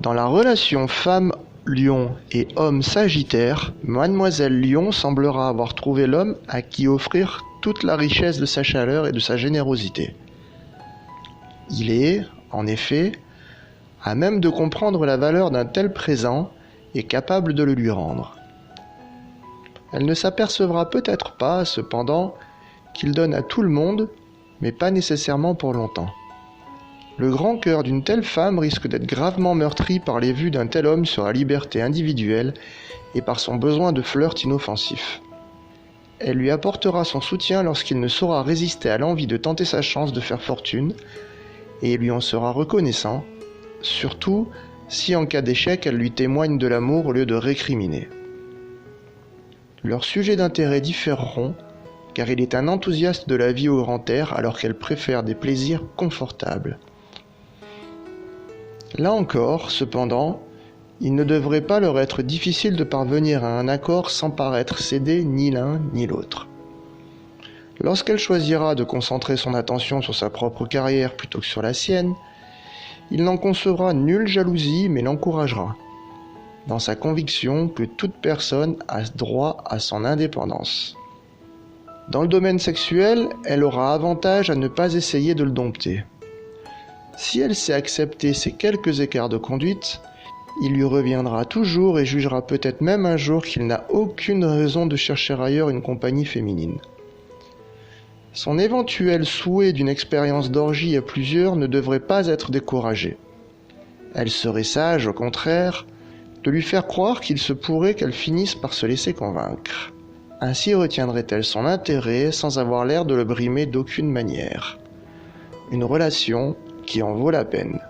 Dans la relation femme-lion et homme-sagittaire, Mademoiselle Lion semblera avoir trouvé l'homme à qui offrir toute la richesse de sa chaleur et de sa générosité. Il est, en effet, à même de comprendre la valeur d'un tel présent et capable de le lui rendre. Elle ne s'apercevra peut-être pas, cependant, qu'il donne à tout le monde, mais pas nécessairement pour longtemps. Le grand cœur d'une telle femme risque d'être gravement meurtri par les vues d'un tel homme sur la liberté individuelle et par son besoin de flirt inoffensif. Elle lui apportera son soutien lorsqu'il ne saura résister à l'envie de tenter sa chance de faire fortune, et lui en sera reconnaissant, surtout si en cas d'échec elle lui témoigne de l'amour au lieu de récriminer. Leurs sujets d'intérêt différeront, car il est un enthousiaste de la vie au grand air alors qu'elle préfère des plaisirs confortables. Là encore, cependant, il ne devrait pas leur être difficile de parvenir à un accord sans paraître céder ni l'un ni l'autre. Lorsqu'elle choisira de concentrer son attention sur sa propre carrière plutôt que sur la sienne, il n'en concevra nulle jalousie mais l'encouragera, dans sa conviction que toute personne a droit à son indépendance. Dans le domaine sexuel, elle aura avantage à ne pas essayer de le dompter. Si elle sait accepter ces quelques écarts de conduite, il lui reviendra toujours et jugera peut-être même un jour qu'il n'a aucune raison de chercher ailleurs une compagnie féminine. Son éventuel souhait d'une expérience d'orgie à plusieurs ne devrait pas être découragé. Elle serait sage, au contraire, de lui faire croire qu'il se pourrait qu'elle finisse par se laisser convaincre. Ainsi retiendrait-elle son intérêt sans avoir l'air de le brimer d'aucune manière. Une relation qui en vaut la peine.